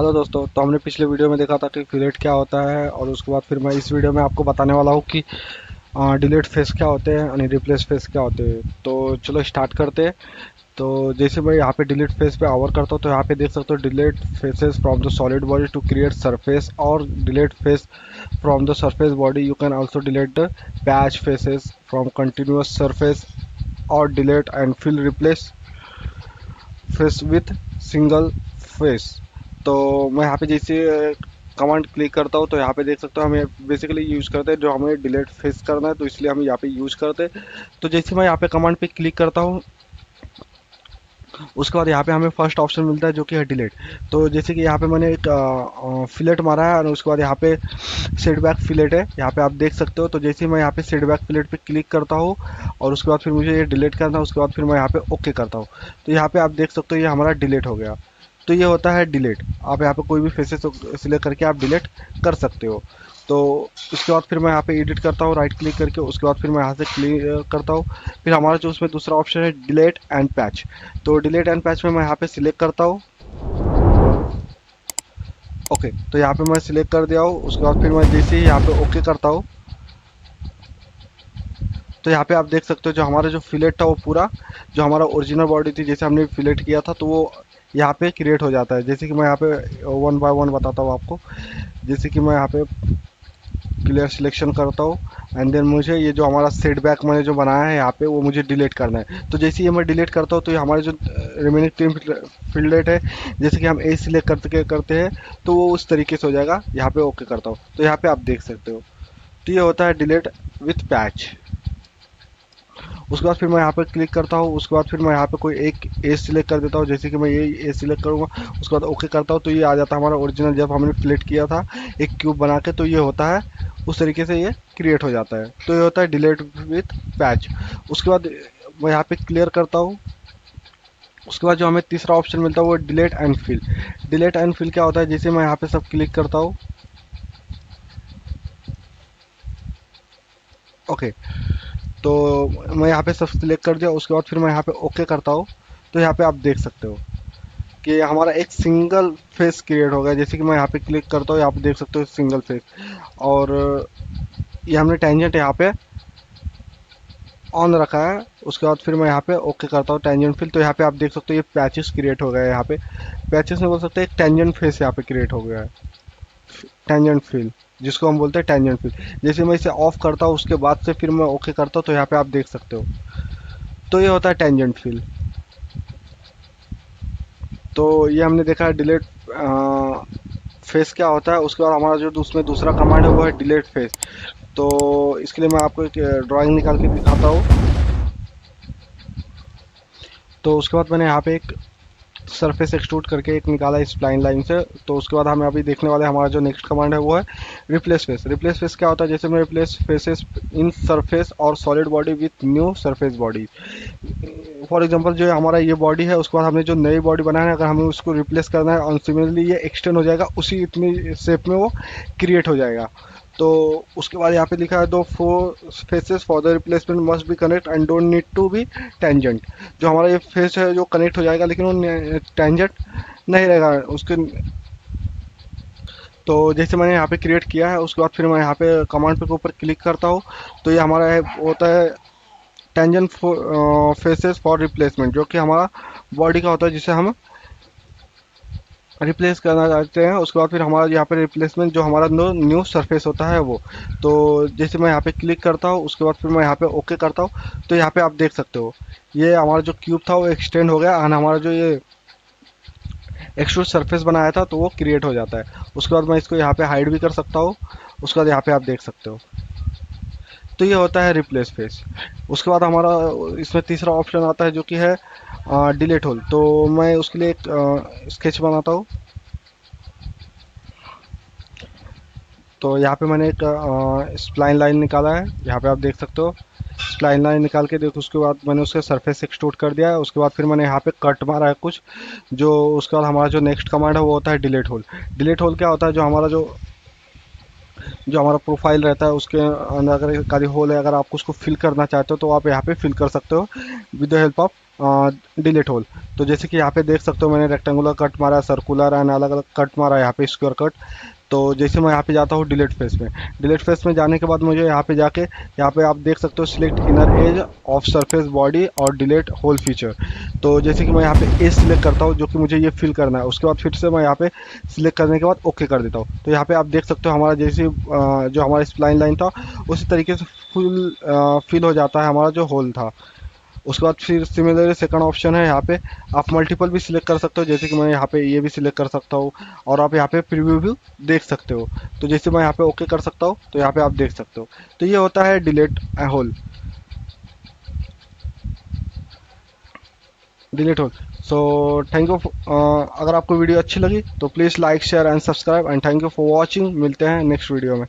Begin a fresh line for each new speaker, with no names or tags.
Hello दोस्तों, तो हमने पिछले वीडियो में देखा था कि फिलेट क्या होता है और उसके बाद फिर मैं इस वीडियो में आपको बताने वाला हूँ कि डिलीट फेस क्या होते हैं और रिप्लेस फेस क्या होते हैं। तो चलो स्टार्ट करते हैं। तो जैसे मैं यहाँ पे डिलीट फेस पे आवर करता हूँ तो यहाँ पे देख सकते हो delete faces from the solid body to create surface और delete face from the surface body. You can also delete the patch faces from continuous surface और delete and fill replace face with single face. तो मैं यहाँ पे जैसे command click करता हूँ तो यहाँ पे देख सकते हो हमें बेसिकली यूज करते हैं जो हमें डिलीट फेस करना है, तो इसलिए हम यहाँ पे यूज करते हैं। तो जैसे मैं यहाँ पे कमांड पे क्लिक करता हूँ उसके बाद यहाँ पे हमें फर्स्ट ऑप्शन मिलता है जो कि है डिलीट। तो जैसे कि यहाँ पे मैंने एक फिलेट मारा है और उसके बाद यहाँ पे सेट बैक फिलेट है, यहाँ पे आप देख सकते हो। तो जैसे ही मैं यहाँ पे सेट बैक फिलेट पे क्लिक करता हूँ और उसके बाद फिर मुझे ये डिलीट करना है, उसके बाद फिर मैं यहाँ पे ओके करता हूँ। तो यहाँ पे आप देख सकते हो ये हमारा डिलीट हो गया। तो ये होता है डिलीट। आप यहाँ पे कोई भी फेसेस सिलेक्ट करके आप डिलीट कर सकते हो। तो उसके बाद फिर मैं यहाँ पे एडिट करता हूँ राइट क्लिक करके, उसके बाद फिर मैं यहाँ से क्लिक करता हूँ। फिर हमारा जो उसमें दूसरा ऑप्शन है डिलीट एंड पैच। तो डिलीट एंड पैच में मैं यहाँ पे सिलेक्ट करता हूँ। ओके, तो यहाँ पे मैं सिलेक्ट कर दिया हूँ। उसके बाद फिर मैं जैसे ही यहाँ पे ओके करता हूँ तो यहाँ पे आप देख सकते हो जो हमारा जो फिलेट था वो पूरा जो हमारा ओरिजिनल बॉडी थी जैसे हमने फिलेट किया था तो वो यहाँ पे क्रिएट हो जाता है। जैसे कि मैं यहाँ पे वन बाय वन बताता हूँ आपको। जैसे कि मैं यहाँ पे क्लियर सिलेक्शन करता हूँ एंड देन मुझे ये जो हमारा सेट बैक मैंने जो बनाया है यहाँ पे वो मुझे डिलीट करना है। तो जैसे ये मैं डिलीट करता हूँ तो ये हमारे जो रिमेनिंग तीन फील्डेट है जैसे कि हम ए सिलेक्ट करते हैं तो वो उस तरीके से हो जाएगा। यहाँ पे ओके करता हूँ तो यहाँ पे आप देख सकते हो। तो ये होता है डिलीट विथ पैच। उसके बाद फिर मैं यहाँ पे क्लिक करता हूँ। उसके बाद फिर मैं यहाँ पे कोई एक एज सिलेक्ट कर देता हूँ, जैसे कि मैं ये एज सिलेक्ट करूँगा। उसके बाद ओके करता हूँ तो ये आ जाता है हमारा ओरिजिनल जब हमने फिलेट किया था एक क्यूब बना के। तो ये होता है उस तरीके से ये क्रिएट हो जाता है। तो ये होता है डिलीट विथ पैच। उसके बाद मैं यहाँ पे क्लियर करता हूँ। उसके बाद जो हमें तीसरा ऑप्शन मिलता है वो delete and fill. Delete and fill क्या होता है, जैसे मैं यहाँ पे सब क्लिक करता हूँ। ओके, तो मैं यहाँ पे सब सिलेक्ट कर दिया। उसके बाद फिर मैं यहाँ पे ओके करता हूँ। तो यहाँ पे आप देख सकते हो कि हमारा एक सिंगल फेस क्रिएट हो गया। जैसे कि मैं यहाँ पे क्लिक करता हूँ, यहाँ पे देख सकते हो सिंगल फेस। और ये हमने टेंजेंट यहाँ पे ऑन रखा है। उसके बाद फिर मैं यहाँ पे ओके करता हूँ टेंजेंट फिल। तो यहाँ पे आप देख सकते हो ये पैचेस क्रिएट हो गए हैं। यहाँ पे पैचेस में बोल सकते हैं एक टेंजेंट फेस यहाँ पे क्रिएट हो गया है, टेंजेंट फिल, जिसको हम बोलते हैं टेंजेंट फिल। जैसे मैं इसे ऑफ करता हूँ उसके बाद से फिर मैं ओके करता हूँ तो यहाँ पे आप देख सकते हो। तो ये होता है टेंजेंट फिल। तो ये हमने देखा है डिलीट फेस क्या होता है। उसके बाद हमारा जो उसमें दूसरा कमांड है वो है डिलीट फेस। तो इसके लिए मैं आपको एक ड्राइंग निकाल के दिखाता हूँ। तो उसके बाद मैंने यहाँ पे एक सरफेस एक्सट्रूड करके एक निकाला है स्प्लाइन लाइन से। तो उसके बाद हमें अभी देखने वाले हमारा जो नेक्स्ट कमांड है वो है रिप्लेस फेस। रिप्लेस फेस क्या होता है, जैसे मैं रिप्लेस फेसेस इन सरफेस और solid body with new surface body. For example जो हमारा ये बॉडी है उसके बाद हमने जो नई बॉडी बनाया है अगर हमें उसको रिप्लेस करना है और सिमिलरली ये एक्सटेंड हो जाएगा उसी इतनी शेप में वो क्रिएट हो जाएगा। तो उसके बाद यहाँ पे लिखा है दो four faces for the replacement must be connect and don't need to be tangent. जो हमारा ये फेस है जो कनेक्ट हो जाएगा लेकिन वो टेंजेंट नहीं रहेगा उसके। तो जैसे मैंने यहाँ पे क्रिएट किया है उसके बाद फिर मैं यहाँ पे कमांड पे के ऊपर क्लिक करता हूँ तो ये हमारा है होता है टेंजेंट फेसेस फॉर रिप्लेसमेंट, जो कि हमारा बॉडी का होता है जिसे हम रिप्लेस करना चाहते हैं। उसके बाद फिर हमारा यहाँ पे रिप्लेसमेंट जो हमारा न्यू सरफेस होता है वो। तो जैसे मैं यहाँ पे क्लिक करता हूँ उसके बाद फिर मैं यहाँ पे ओके करता हूँ तो यहाँ पे आप देख सकते हो ये हमारा जो क्यूब था वो एक्सटेंड हो गया और हमारा जो ये एक्सट्रूड सरफेस बनाया था तो वो क्रिएट हो जाता है। उसके बाद मैं इसको यहाँ पे हाइड भी कर सकता हूँ। उसके बाद यहाँ पे आप देख सकते हो। तो ये होता है रिप्लेस फेस। उसके बाद हमारा इसमें तीसरा ऑप्शन आता है जो कि है डिलीट होल। तो मैं उसके लिए एक स्केच बनाता हूँ। तो यहाँ पे मैंने एक स्प्लाइन लाइन निकाला है, यहाँ पे आप देख सकते हो। स्प्लाइन लाइन निकाल के देखो उसके बाद मैंने उसके सरफेस एक्सट्रूड कर दिया है। उसके बाद फिर मैंने यहाँ पे कट मारा है कुछ जो। उसके बाद हमारा जो नेक्स्ट कमांड है वो होता है डिलीट होल। डिलीट होल क्या होता है, जो हमारा जो जो हमारा प्रोफाइल रहता है उसके अंदर अगर खाली होल है, अगर आप उसको फिल करना चाहते हो तो आप यहाँ पे फिल कर सकते हो with the help of delete hole. तो जैसे कि यहाँ पे देख सकते हो मैंने रेक्टेंगुलर कट मारा, सर्कुलर एंड अलग अलग कट मारा, यहाँ पे स्क्वायर कट। तो जैसे मैं यहाँ पे जाता हूँ डिलीट फेस में, डिलीट फेस में जाने के बाद मुझे यहाँ पे जाके, यहाँ पे आप देख सकते हो select inner as of surface body और डिलीट होल फीचर। तो जैसे कि मैं यहाँ पे एज सिलेक्ट करता हूँ जो कि मुझे ये फिल करना है, उसके बाद फिर से मैं यहाँ पे सिलेक्ट करने के बाद ओके कर देता हूँ। तो यहाँ पे आप देख सकते हो हमारा जैसे जो हमारा स्प्लाइन लाइन था उसी तरीके से फुल फिल हो जाता है हमारा जो होल था। उसके बाद फिर सिमिलरली सेकंड ऑप्शन है, यहाँ पे आप मल्टीपल भी सिलेक्ट कर सकते हो, जैसे कि मैं यहाँ पे ये भी सिलेक्ट कर सकता हूँ और आप यहाँ पे प्रीव्यू भी देख सकते हो। तो जैसे मैं यहाँ पे ओके कर सकता हूँ तो यहाँ पे आप देख सकते हो। तो ये होता है delete hole, delete hole. So thank you. अगर आपको वीडियो अच्छी लगी तो please like share and subscribe and thank you for watching. मिलते हैं नेक्स्ट वीडियो में।